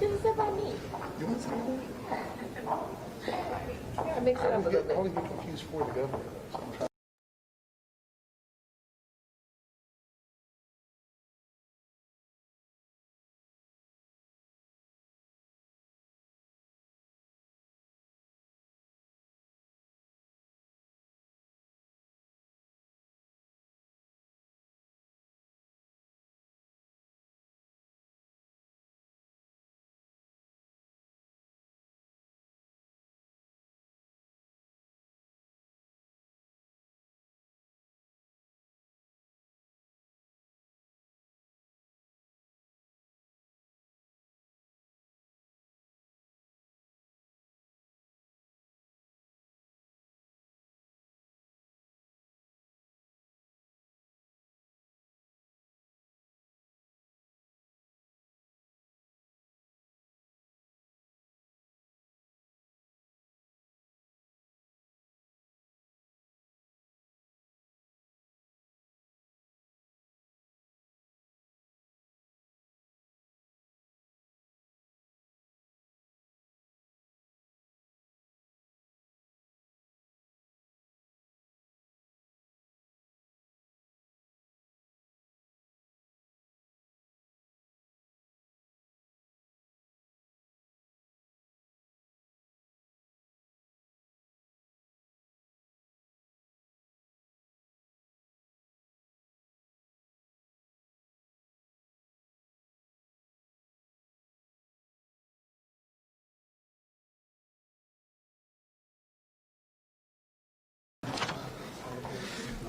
should have said by me. You want something? Yeah, mix it up a little I bit. always get confused for the governor. So I'm trying.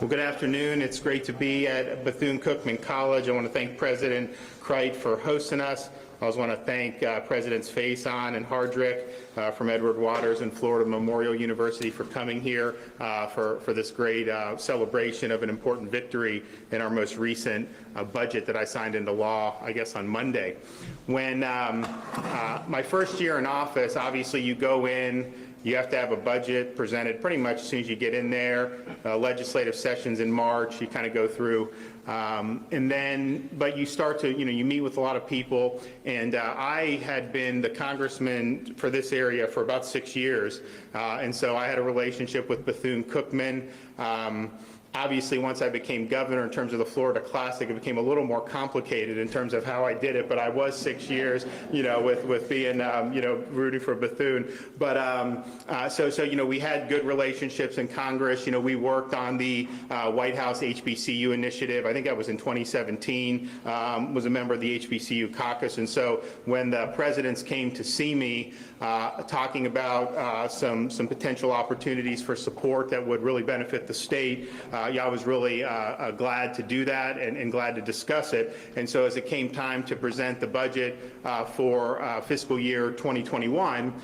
Well, good afternoon. It's great to be at Bethune-Cookman College. I want to thank President Crite for hosting us. I also want to thank Presidents Faison and Hardrick from Edward Waters and Florida Memorial University for coming here for this great celebration of an important victory in our most recent budget that I signed into law, I guess, on Monday. When my first year in office, obviously you go in, you have to have a budget presented pretty much as soon as you get in there. Legislative sessions in March, you kind of go through. But you start to, you meet with a lot of people. And I had been the congressman for this area for about 6 years. And so I had a relationship with Bethune-Cookman. Obviously, once I became governor, in terms of the Florida Classic, it became a little more complicated in terms of how I did it. But I was 6 years, with being, rooting for Bethune. But so we had good relationships in Congress. We worked on the White House HBCU initiative. I think that was in 2017. Was a member of the HBCU caucus. And so when the presidents came to see me, talking about some potential opportunities for support that would really benefit the state. I was really glad to do that and glad to discuss it. And so as it came time to present the budget for fiscal year 2021,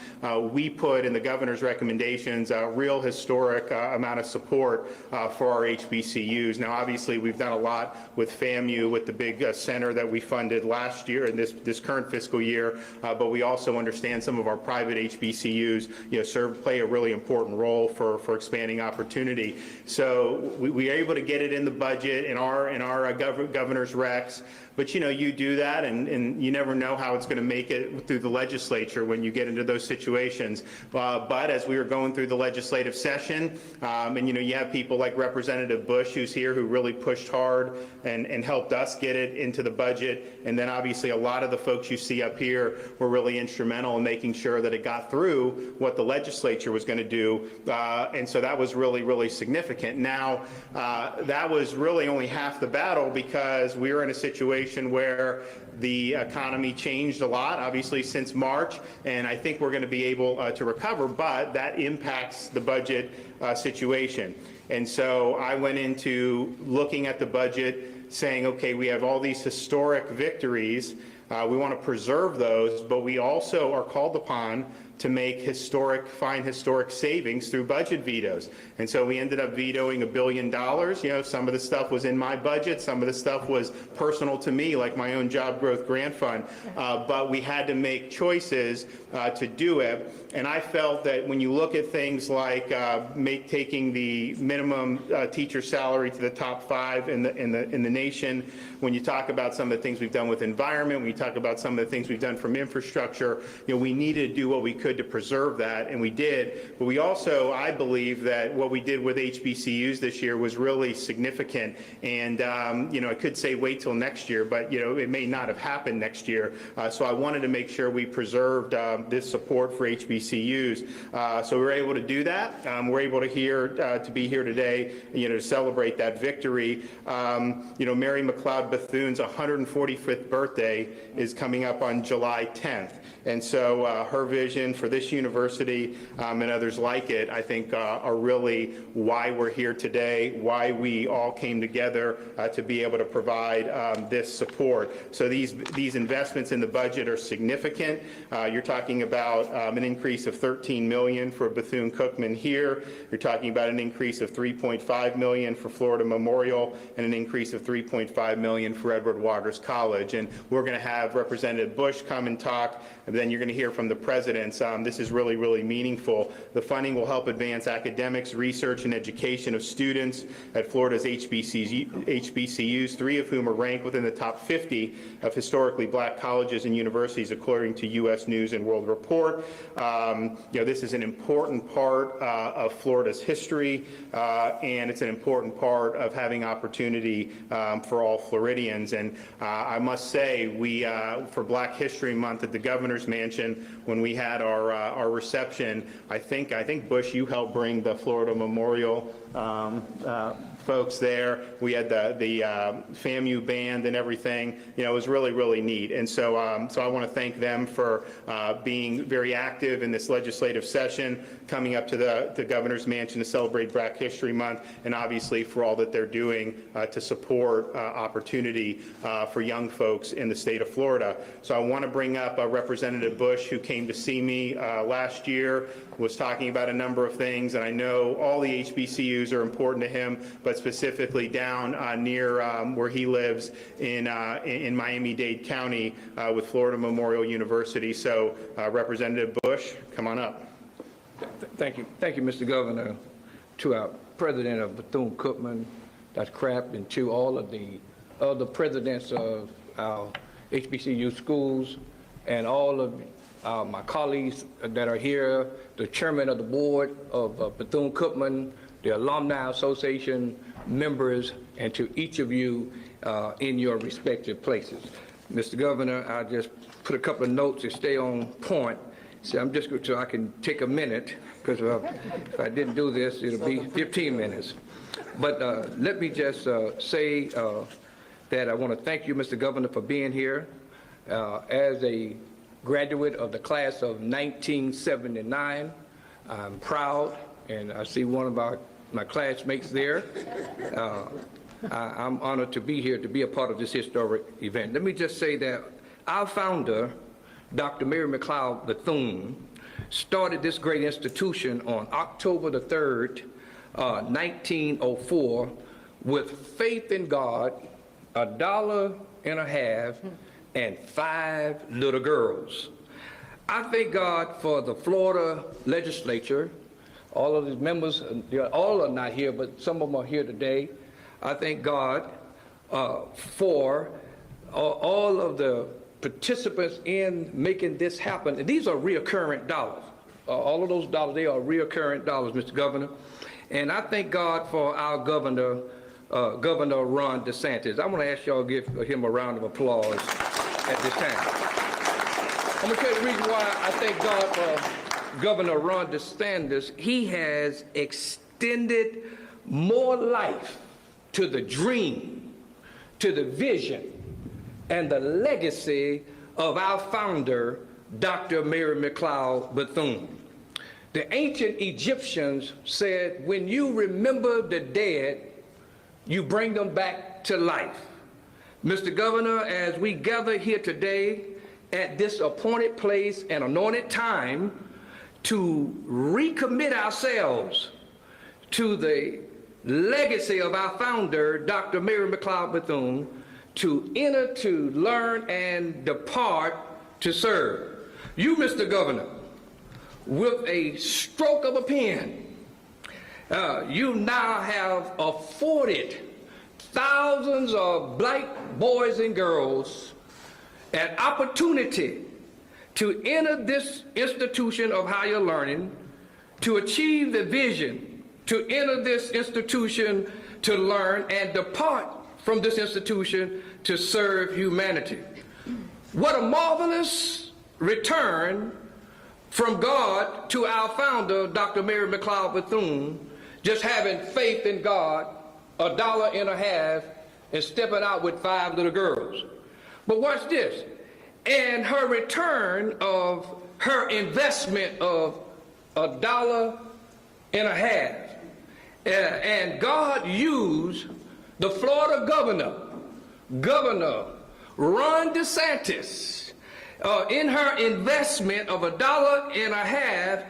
we put in the governor's recommendations a real historic amount of support for our HBCUs. Now, obviously, we've done a lot with FAMU, with the big center that we funded last year in this current fiscal year, but we also understand some of our private HBCUs, play a really important role for expanding opportunity. So we are able to get it in the budget in our governor's recs. But you do that, and you never know how it's going to make it through the legislature when you get into those situations. But as we were going through the legislative session, and you have people like Representative Bush, who's here, who really pushed hard and helped us get it into the budget. And then obviously a lot of the folks you see up here were really instrumental in making sure that it got through what the legislature was going to do. And so that was really, really significant. Now, that was really only half the battle, because we were in a situation where the economy changed a lot, obviously, since March, and I think we're going to be able to recover, but that impacts the budget situation. And so I went into looking at the budget saying, okay, we have all these historic victories. We want to preserve those, but we also are called upon to find historic savings through budget vetoes. And so we ended up vetoing $1 billion. Some of the stuff was in my budget, some of the stuff was personal to me, like my own job growth grant fund. But we had to make choices to do it. And I felt that when you look at things like taking the minimum teacher salary to the top 5 in the nation, when you talk about some of the things we've done with environment, when you talk about some of the things we've done from infrastructure. We needed to do what we could to preserve that, and we did. But we also, I believe that what we did with HBCUs this year was really significant. And, I could say wait till next year, but, it may not have happened next year. So I wanted to make sure we preserved this support for HBCUs. So we were able to do that. We're able to be here today, to celebrate that victory. Mary McLeod Bethune's 145th birthday is coming up on July 10th. And so her vision for this university and others like it, I think, are really why we're here today, why we all came together to be able to provide this support. So these investments in the budget are significant. You're talking about an increase of $13 million for Bethune-Cookman here. You're talking about an increase of $3.5 million for Florida Memorial and an increase of $3.5 million for Edward Waters College. And we're going to have Representative Bush come and talk. And then you're going to hear from the presidents. This is really, really meaningful. The funding will help advance academics, research, and education of students at Florida's HBCUs, 3 of whom are ranked within the top 50 of historically black colleges and universities, according to U.S. News and World Report. This is an important part of Florida's history, and it's an important part of having opportunity for all Floridians. And I must say, for Black History Month at the Governor's Mansion, when we had our reception, I think Bush, you helped bring the Florida Memorial folks there. We had the FAMU band and everything. It was really, really neat. And so I want to thank them for being very active in this legislative session, coming up to the Governor's Mansion to celebrate Black History Month, and obviously for all that they're doing to support opportunity for young folks in the state of Florida. So I want to bring up Representative Bush, who came to see me last year, was talking about a number of things, and I know all the HBCUs are important to him, but specifically down near where he lives in Miami-Dade County with Florida Memorial University. So Representative Bush, come on up. Thank you, Mr. Governor. To our president of Bethune-Cookman, Dr. Kraft, and to all of the other presidents of our HBCU schools, and all of my colleagues that are here, the chairman of the board of Bethune-Cookman, the Alumni Association members, and to each of you in your respective places. Mr. Governor, I just put a couple of notes to stay on point. So I'm just going to, so I can take a minute, because if I didn't do this, it'll be 15 minutes. But let me just say that I want to thank you, Mr. Governor, for being here. As a graduate of the class of 1979, I'm proud, and I see one of my classmates there. I'm honored to be here to be a part of this historic event. Let me just say that our founder, Dr. Mary McLeod Bethune, started this great institution on October the 3rd, 1904, with faith in God, $1.50, and 5 little girls. I thank God for the Florida legislature. All of the members, all are not here, but some of them are here today. I thank God for all of the participants in making this happen. And these are reoccurring dollars. All of those dollars, they are reoccurring dollars, Mr. Governor. And I thank God for our governor, Governor Ron DeSantis. I want to ask y'all to give him a round of applause at this time. I'm going to tell you the reason why I thank God for Governor Ron DeSantis. He has extended more life to the dream, to the vision, and the legacy of our founder, Dr. Mary McLeod Bethune. The ancient Egyptians said, when you remember the dead, you bring them back to life. Mr. Governor, as we gather here today at this appointed place and anointed time to recommit ourselves to the legacy of our founder, Dr. Mary McLeod Bethune, to enter, to learn, and depart to serve. You, Mr. Governor, with a stroke of a pen, you now have afforded thousands of black boys and girls an opportunity to enter this institution of higher learning, to achieve the vision, to enter this institution to learn and depart from this institution to serve humanity. What a marvelous return from God to our founder, Dr. Mary McLeod Bethune, just having faith in God, $1.50, and stepping out with 5 little girls. But watch this. And her return of her investment of $1.50, and God used the Florida Governor Ron DeSantis, in her investment of $1.50,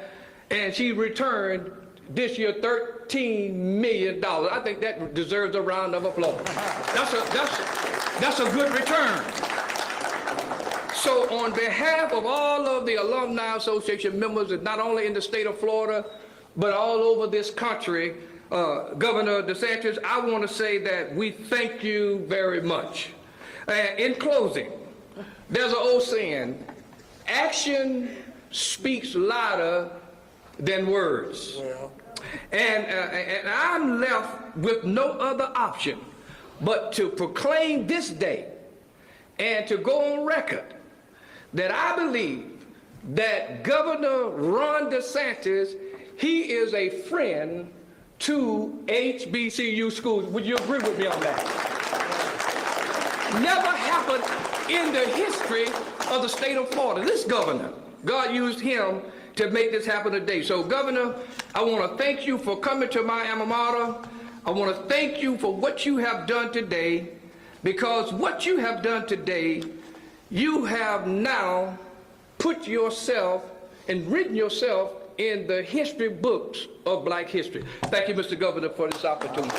and she returned this year $13 million. I think that deserves a round of applause. That's a good return. So on behalf of all of the Alumni Association members, and not only in the state of Florida, but all over this country, Governor DeSantis, I want to say that we thank you very much. In closing, there's an old saying, action speaks louder than words. And I'm left with no other option but to proclaim this day and to go on record that I believe that Governor Ron DeSantis, he is a friend to HBCU schools. Would you agree with me on that? Never happened in the history of the state of Florida. This governor, God used him to make this happen today. So, Governor, I want to thank you for coming to my alma mater. I want to thank you for what you have done today, because what you have done today, you have now put yourself and written yourself in the history books of black history. Thank you, Mr. Governor, for this opportunity.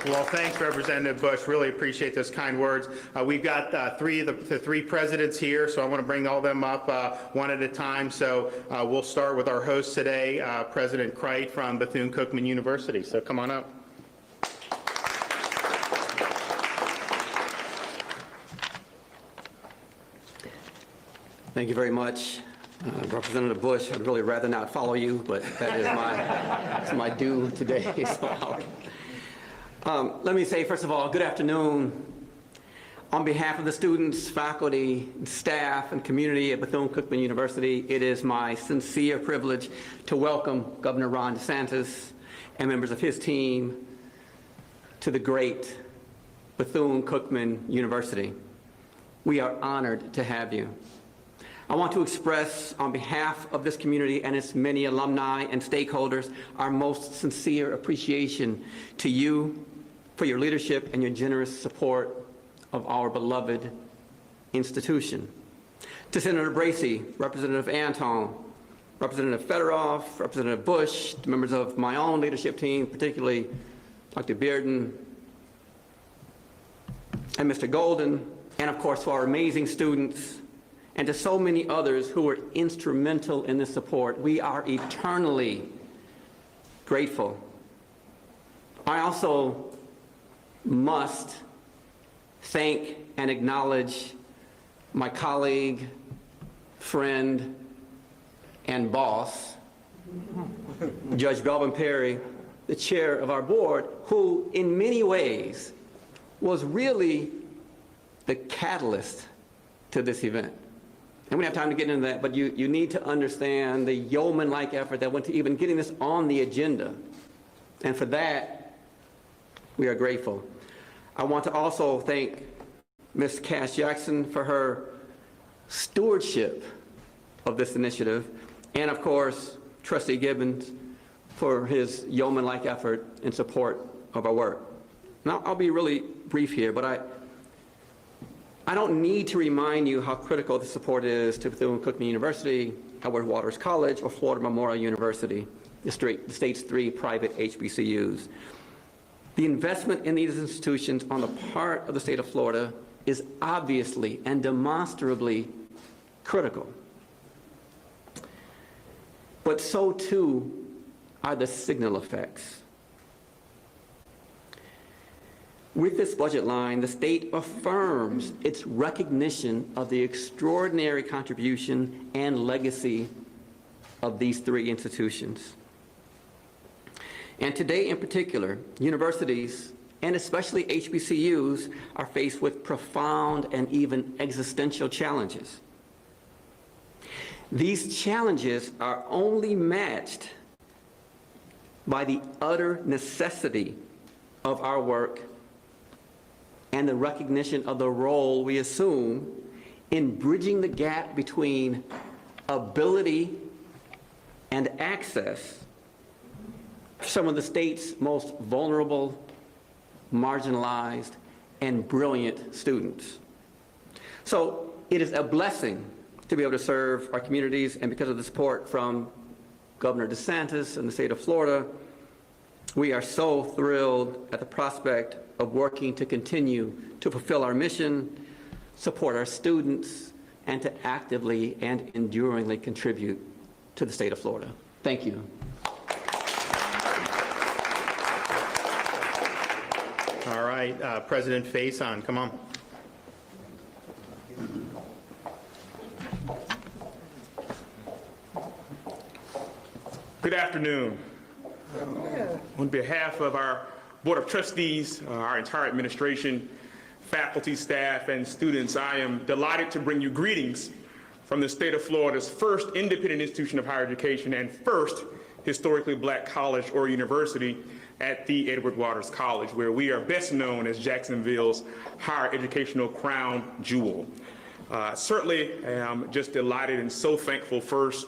Well, thanks, Representative Bush. Really appreciate those kind words. We've got the three presidents here, so I want to bring all them up one at a time. So we'll start with our host today, President Crite from Bethune-Cookman University. So come on up. Thank you very much. Representative Bush, I'd really rather not follow you, but that is my due today. So let me say, first of all, good afternoon. On behalf of the students, faculty, staff, and community at Bethune-Cookman University, it is my sincere privilege to welcome Governor Ron DeSantis and members of his team to the great Bethune-Cookman University. We are honored to have you. I want to express, on behalf of this community and its many alumni and stakeholders, our most sincere appreciation to you for your leadership and your generous support of our beloved institution. To Senator Bracey, Representative Anton, Representative Fedorov, Representative Bush, to members of my own leadership team, particularly Dr. Bearden and Mr. Golden, and of course to our amazing students, and to so many others who were instrumental in this support, we are eternally grateful. I also must thank and acknowledge my colleague, friend, and boss, Judge Belvin Perry, the chair of our board, who in many ways was really the catalyst to this event. And we don't have time to get into that, but you need to understand the yeoman-like effort that went to even getting this on the agenda. And for that, we are grateful. I want to also thank Ms. Cass Jackson for her stewardship of this initiative, and of course, Trustee Gibbons for his yeoman-like effort in support of our work. Now, I'll be really brief here, but I don't need to remind you how critical the support is to Bethune-Cookman University, Edward Waters College, or Florida Memorial University, the state's 3 private HBCUs. The investment in these institutions on the part of the state of Florida is obviously and demonstrably critical. But so too are the signal effects. With this budget line, the state affirms its recognition of the extraordinary contribution and legacy of these three institutions. And today in particular, universities, and especially HBCUs, are faced with profound and even existential challenges. These challenges are only matched by the utter necessity of our work and the recognition of the role we assume in bridging the gap between ability and access for some of the state's most vulnerable, marginalized, and brilliant students. So it is a blessing to be able to serve our communities, and because of the support from Governor DeSantis and the state of Florida, we are so thrilled at the prospect of working to continue to fulfill our mission, support our students, and to actively and enduringly contribute to the state of Florida. Thank you. All right, President Faison, come on. Good afternoon. On behalf of our Board of Trustees, our entire administration, faculty, staff, and students, I am delighted to bring you greetings from the state of Florida's first independent institution of higher education and first historically black college or university at the Edward Waters College, where we are best known as Jacksonville's higher educational crown jewel. Certainly, I am just delighted and so thankful first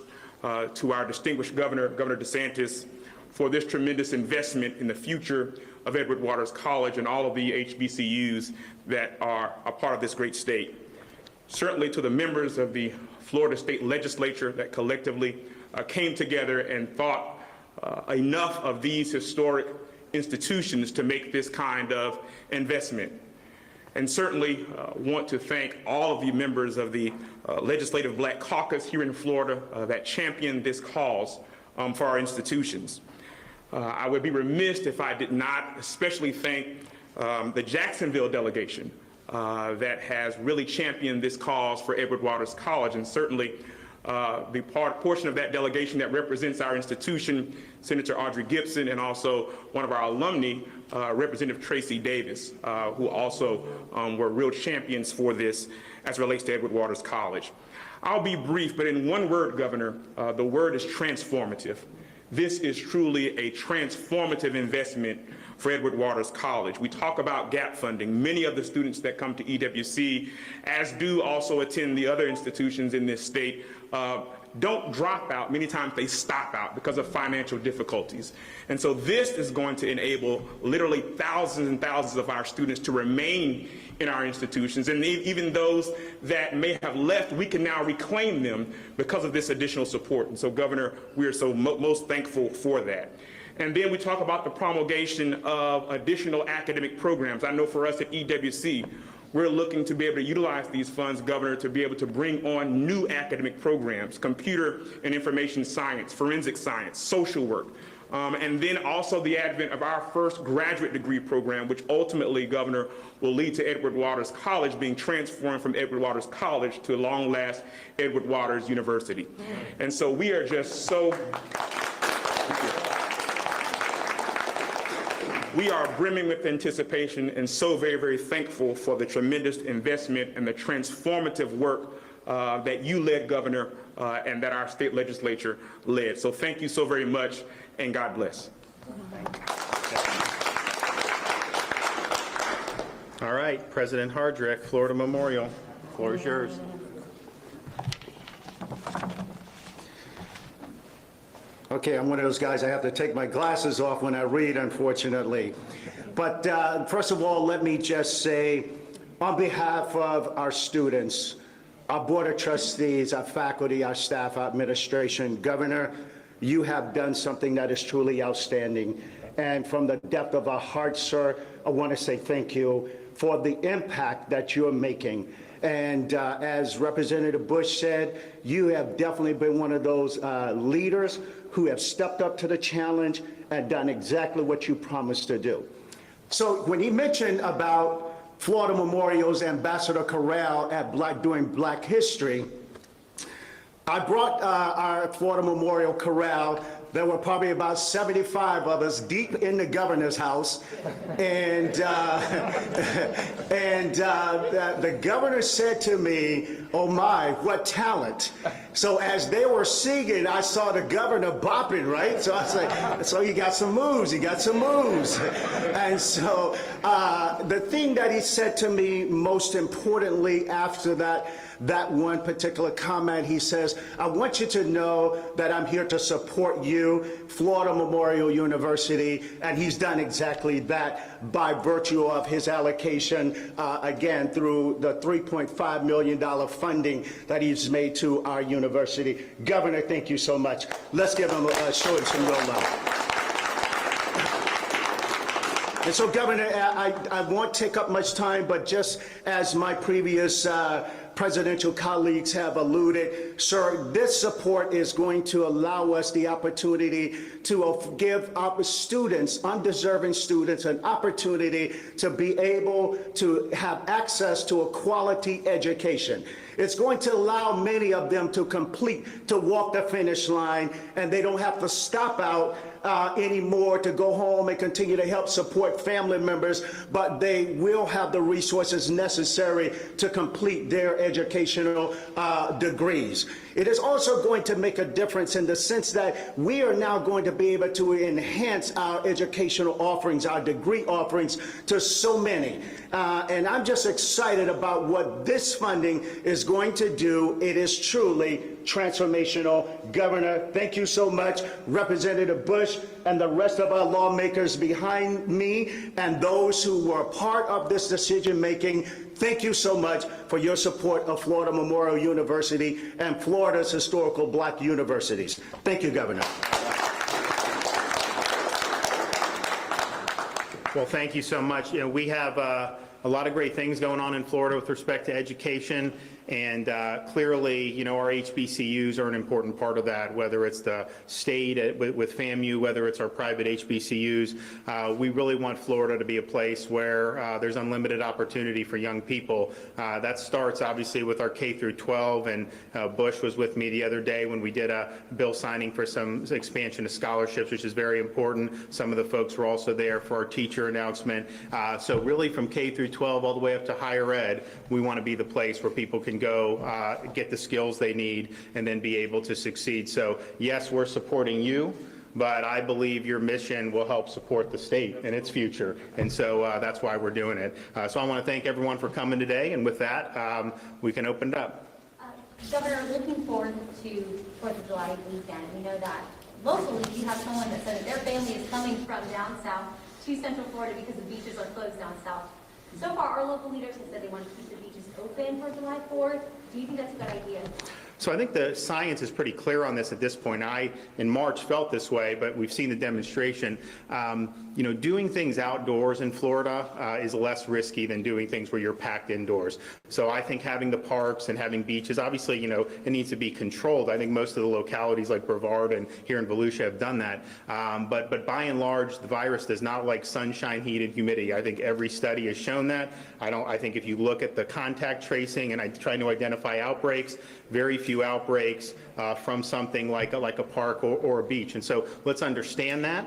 to our distinguished governor, Governor DeSantis, for this tremendous investment in the future of Edward Waters College and all of the HBCUs that are a part of this great state. Certainly to the members of the Florida State Legislature that collectively came together and thought enough of these historic institutions to make this kind of investment. And certainly want to thank all of you members of the Legislative Black Caucus here in Florida that championed this cause for our institutions. I would be remiss if I did not especially thank the Jacksonville delegation that has really championed this cause for Edward Waters College, and certainly the portion of that delegation that represents our institution, Senator Audrey Gibson, and also one of our alumni, Representative Tracy Davis, who also were real champions for this as it relates to Edward Waters College. I'll be brief, but in one word, Governor, the word is transformative. This is truly a transformative investment for Edward Waters College. We talk about gap funding. Many of the students that come to EWC, as do also attend the other institutions in this state, don't drop out. Many times they stop out because of financial difficulties. And so this is going to enable literally thousands and thousands of our students to remain in our institutions. And even those that may have left, we can now reclaim them because of this additional support. And so, Governor, we are so most thankful for that. And then we talk about the promulgation of additional academic programs. I know for us at EWC, we're looking to be able to utilize these funds, Governor, to be able to bring on new academic programs, computer and information science, forensic science, social work, and then also the advent of our first graduate degree program, which ultimately, Governor, will lead to Edward Waters College being transformed from Edward Waters College to long last Edward Waters University. And so we are just so... We are brimming with anticipation and so very, very thankful for the tremendous investment and the transformative work that you led, Governor, and that our state legislature led. So thank you so very much, and God bless. All right, President Hardrick, Florida Memorial. The floor is yours. Okay, I'm one of those guys, I have to take my glasses off when I read, unfortunately. But first of all, let me just say, on behalf of our students, our Board of Trustees, our faculty, our staff, our administration, Governor, you have done something that is truly outstanding. And from the depth of our hearts, sir, I want to say thank you for the impact that you're making. And as Representative Bush said, you have definitely been one of those leaders who have stepped up to the challenge and done exactly what you promised to do. So when he mentioned about Florida Memorial's Ambassador Corral doing Black History, I brought our Florida Memorial Corral. There were probably about 75 of us deep in the governor's house, and the governor said to me, "Oh my, what talent!" So as they were singing, I saw the governor bopping, right? So I was like, "So he got some moves. He got some moves." And so the thing that he said to me most importantly after that one particular comment, he says, "I want you to know that I'm here to support you, Florida Memorial University," and he's done exactly that by virtue of his allocation, again, through the $3.5 million funding that he's made to our university. Governor, thank you so much. Let's give him show him some real love. And so, Governor, I won't take up much time, but just as my previous presidential colleagues have alluded, sir, this support is going to allow us the opportunity to give our students, undeserving students, an opportunity to be able to have access to a quality education. It's going to allow many of them to walk the finish line, and they don't have to stop out anymore to go home and continue to help support family members, but they will have the resources necessary to complete their educational degrees. It is also going to make a difference in the sense that we are now going to be able to enhance our educational offerings, our degree offerings to so many. And I'm just excited about what this funding is going to do. It is truly transformational. Governor, thank you so much. Representative Bush and the rest of our lawmakers behind me and those who were part of this decision making, thank you so much for your support of Florida Memorial University and Florida's historical Black universities. Thank you, Governor. Well, thank you so much. You know, we have a lot of great things going on in Florida with respect to education, and clearly, you know, our HBCUs are an important part of that, whether it's the state with FAMU, whether it's our private HBCUs. We really want Florida to be a place where there's unlimited opportunity for young people. That starts obviously with our K through 12, and Bush was with me the other day when we did a bill signing for some expansion of scholarships, which is very important. Some of the folks were also there for our teacher announcement. So really from K through 12 all the way up to higher ed, we want to be the place where people can go get the skills they need and then be able to succeed. So yes, we're supporting you, but I believe your mission will help support the state and its future, and so that's why we're doing it. So I want to thank everyone for coming today, and with that, we can open it up. Governor, looking forward to 4th of July weekend. We know that locally you have someone that said that their family is coming from down south to Central Florida because the beaches are closed down south. So far, our local leaders have said they want to keep the beaches open for July 4th. Do you think that's a good idea? So I think the science is pretty clear on this at this point. I, in March, felt this way, but we've seen the demonstration. You know, doing things outdoors in Florida is less risky than doing things where you're packed indoors. So I think having the parks and having beaches, obviously, you know, it needs to be controlled. I think most of the localities like Brevard and here in Volusia have done that. But by and large, the virus does not like sunshine, heat, and humidity. I think every study has shown that. I think if you look at the contact tracing and I try to identify outbreaks, very few outbreaks from something like a park or a beach. And so let's understand that.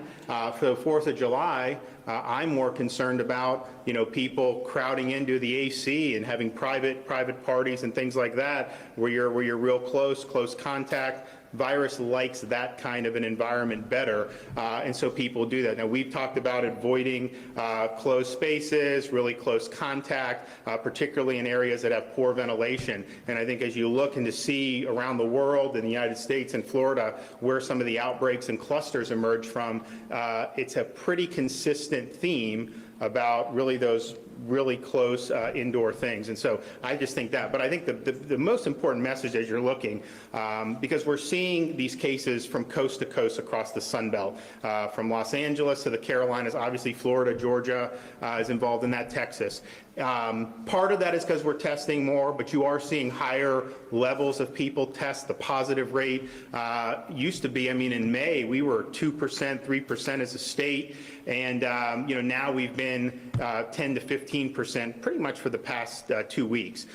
For the 4th of July, I'm more concerned about, you know, people crowding into the AC and having private parties and things like that where you're real close contact. Virus likes that kind of an environment better, and so people do that. Now, we've talked about avoiding closed spaces, really close contact, particularly in areas that have poor ventilation. And I think as you look and to see around the world, in the United States and Florida, where some of the outbreaks and clusters emerge from, it's a pretty consistent theme about really those really close indoor things. And so I just think that. But I think the most important message as you're looking, because we're seeing these cases from coast to coast across the Sun Belt, from Los Angeles to the Carolinas, obviously Florida, Georgia is involved in that, Texas. Part of that is because we're testing more, but you are seeing higher levels of people test. The positive rate used to be, I mean, in May, we were 2%, 3% as a state, and now we've been 10 to 15% pretty much for the past 2 weeks.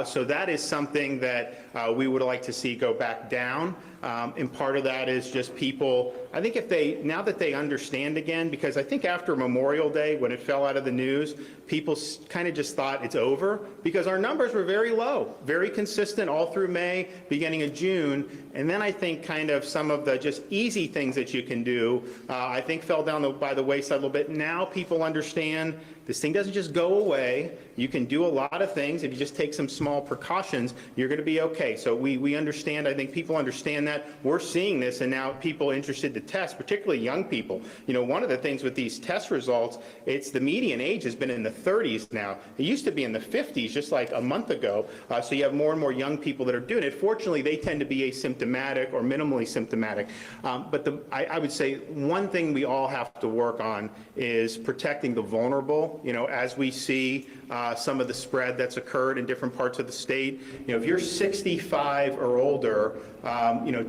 So that is something that we would like to see go back down. And part of that is just people, I think now that they understand again, because I think after Memorial Day, when it fell out of the news, people kind of just thought it's over, because our numbers were very low, very consistent all through May, beginning of June. And then I think kind of some of the just easy things that you can do, I think fell down by the wayside a little bit. Now people understand this thing doesn't just go away. You can do a lot of things. If you just take some small precautions, you're going to be okay. So we understand. I think people understand that. We're seeing this, and now people interested to test, particularly young people. One of the things with these test results, it's the median age has been in the 30s now. It used to be in the 50s just like a month ago. So you have more and more young people that are doing it. Fortunately, they tend to be asymptomatic or minimally symptomatic. But I would say one thing we all have to work on is protecting the vulnerable. As we see some of the spread that's occurred in different parts of the state, if you're 65 or older,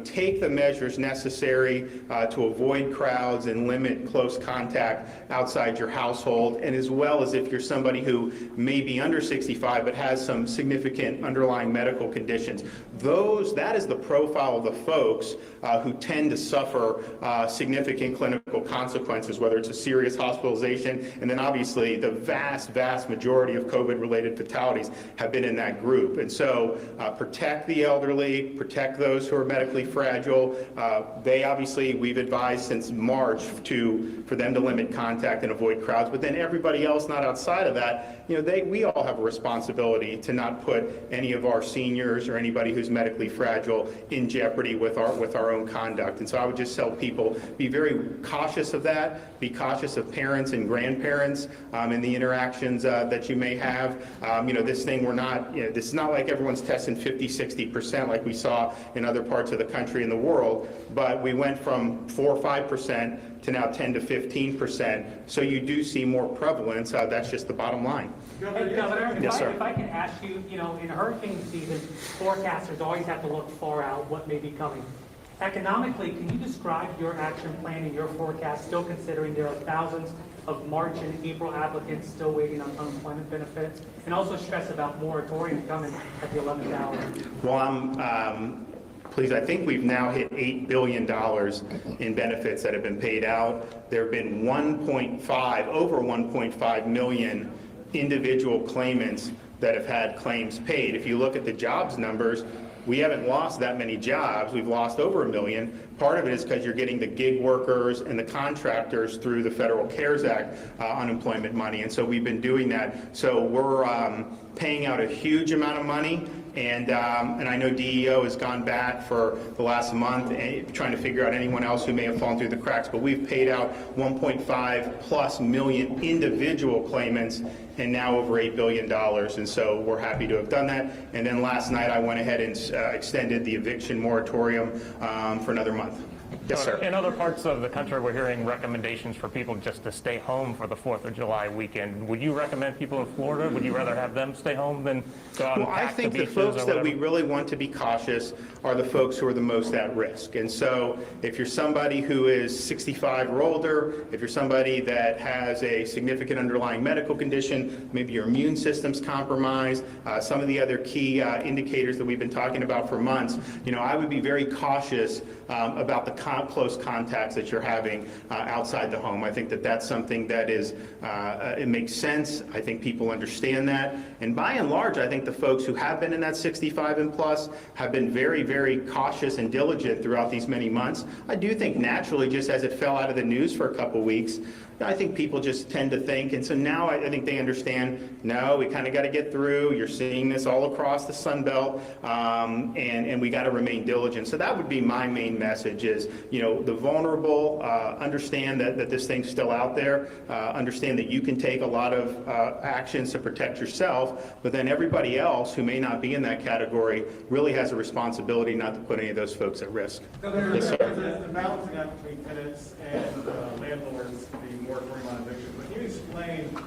take the measures necessary to avoid crowds and limit close contact outside your household, and as well as if you're somebody who may be under 65 but has some significant underlying medical conditions. That is the profile of the folks who tend to suffer significant clinical consequences, whether it's a serious hospitalization, and then obviously the vast majority of COVID-related fatalities have been in that group. And so protect the elderly, protect those who are medically fragile. We've advised since March for them to limit contact and avoid crowds, but then everybody else not outside of that, we all have a responsibility to not put any of our seniors or anybody who's medically fragile in jeopardy with our own conduct. And so I would just tell people, be very cautious of that, be cautious of parents and grandparents in the interactions that you may have. This thing, this is not like everyone's testing 50, 60% like we saw in other parts of the country and the world, but we went from 4 or 5% to now 10 to 15%. So you do see more prevalence. That's just the bottom line. Hey, Governor, Yes, sir. if I can ask you, in hurricane season, forecasters always have to look far out what may be coming. Economically, can you describe your action plan and your forecast, still considering there are thousands of March and April applicants still waiting on unemployment benefits, and also stress about moratorium coming at the 11th hour? Well, please, I think we've now hit $8 billion in benefits that have been paid out. There have been over 1.5 million individual claimants that have had claims paid. If you look at the jobs numbers, we haven't lost that many jobs. We've lost over 1 million. Part of it is because you're getting the gig workers and the contractors through the Federal CARES Act unemployment money, and so we've been doing that. So we're paying out a huge amount of money, and I know DEO has gone back for the last month trying to figure out anyone else who may have fallen through the cracks, but we've paid out 1.5+ million individual claimants, and now over $8 billion, and so we're happy to have done that. And then last night I went ahead and extended the eviction moratorium for another month. Yes, sir. In other parts of the country, we're hearing recommendations for people just to stay home for the 4th of July weekend. Would you recommend people in Florida? Would you rather have them stay home than go out and Well, I pack think the the beaches folks or that whatever? we really want to be cautious are the folks who are the most at risk. And so if you're somebody who is 65 or older, if you're somebody that has a significant underlying medical condition, maybe your immune system's compromised, some of the other key indicators that we've been talking about for months, I would be very cautious about the close contacts that you're having outside the home. I think that that's something that is, it makes sense. I think people understand that. And by and large, I think the folks who have been in that 65 and plus have been very, very cautious and diligent throughout these many months. I do think naturally, just as it fell out of the news for a couple weeks, I think people just tend to think, and so now I think they understand, no, we kind of got to get through. You're seeing this all across the Sun Belt, and we got to remain diligent. So that would be my main message is, the vulnerable, understand that this thing's still out there, understand that you can take a lot of actions to protect yourself, but then everybody else who may not be in that category really has a responsibility not to put any of those folks at risk. Governor, Yes, sir. the balancing act between tenants and landlords, the moratorium on eviction. But can you explain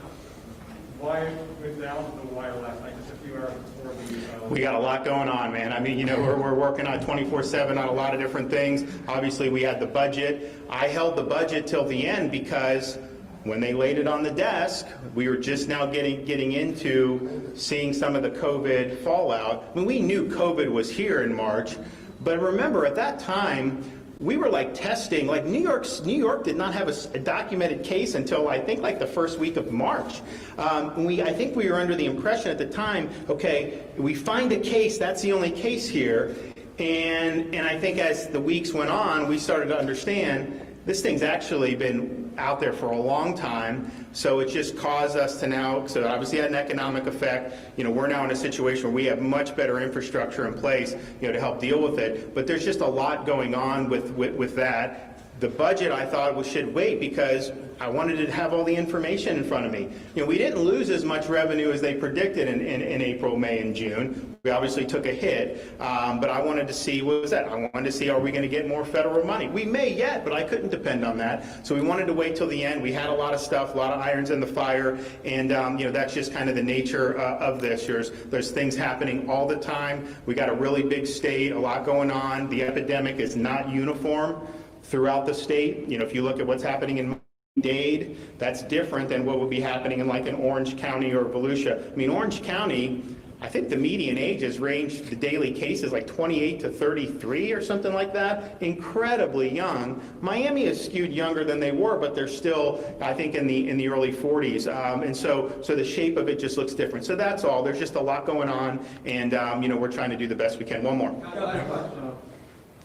Why was down to the wire last night, just a few hours before the... We got a lot going on, man. I mean, you know, we're working on 24/7 on a lot of different things. Obviously, we had the budget. I held the budget till the end because when they laid it on the desk, we were just now getting into seeing some of the COVID fallout. I mean, we knew COVID was here in March, but remember at that time, we were like testing, like New York did not have a documented case until I think like the first week of March. I think we were under the impression at the time, okay, we find a case, that's the only case here. And I think as the weeks went on, we started to understand this thing's actually been out there for a long time, so it just caused us to now, so obviously had an economic effect. You know, we're now in a situation where we have much better infrastructure in place, you know, to help deal with it. But there's just a lot going on with that. The budget, I thought, should wait because I wanted to have all the information in front of me. You know, we didn't lose as much revenue as they predicted in April, May, and June. We obviously took a hit, but I wanted to see, what was that? I wanted to see, are we going to get more federal money? We may yet, but I couldn't depend on that. So we wanted to wait till the end. We had a lot of stuff, a lot of irons in the fire, and you know, that's just kind of the nature of this. There's things happening all the time. We got a really big state, a lot going on. The epidemic is not uniform throughout the state. You know, if you look at what's happening in Dade, that's different than what would be happening in like in Orange County or Volusia. I mean, Orange County, I think the median ages range, the daily cases, like 28 to 33 or something like that. Incredibly young. Miami is skewed younger than they were, but they're still, I think, in the early 40s. And so the shape of it just looks different. So that's all. There's just a lot going on, and you know, we're trying to do the best we can. One more.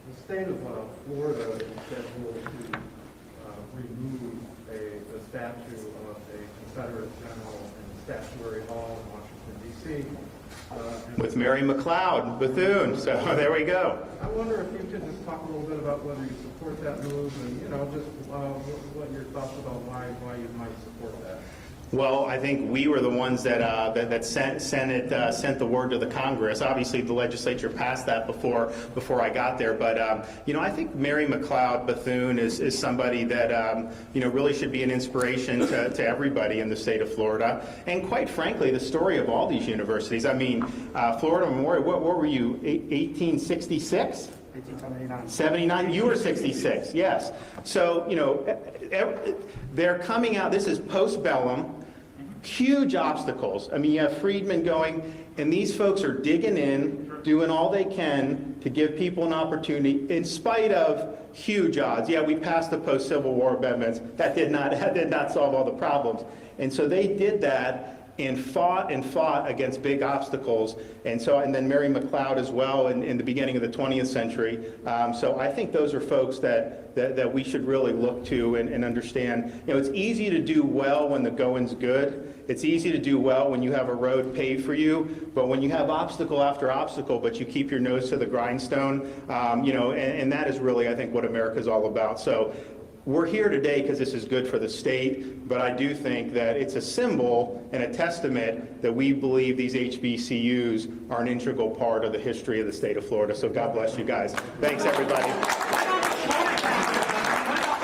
The state of Florida is scheduled to remove the statue of a Confederate general in Statuary Hall in Washington, D.C. With Mary McLeod, Bethune. So there we go. I wonder if you could just talk a little bit about whether you support that move and, you know, just what your thoughts about why you might support that. Well, I think we were the ones that sent the word to the Congress. Obviously, the legislature passed that before I got there. But you know, I think Mary McLeod Bethune is somebody that you know, really should be an inspiration to everybody in the state of Florida. And quite frankly, the story of all these universities. I mean, Florida Memorial. What were you? 1866. 79. You were 66. Yes. So you know, they're coming out. This is post-bellum. Huge obstacles. I mean, you have Friedman going, and these folks are digging in, doing all they can to give people an opportunity in spite of huge odds. Yeah, we passed the post-Civil War amendments. That did not solve all the problems. And so they did that and fought against big obstacles. And then Mary McLeod as well in the beginning of the 20th century. So I think those are folks that we should really look to and understand. You know, it's easy to do well when the going's good. It's easy to do well when you have a road paved for you, but when you have obstacle after obstacle, but you keep your nose to the grindstone, you know, and that is really, I think, what America's all about. So we're here today because this is good for the state, but I do think that it's a symbol and a testament that we believe these HBCUs are an integral part of the history of the state of Florida. So God bless you guys. Thanks, everybody.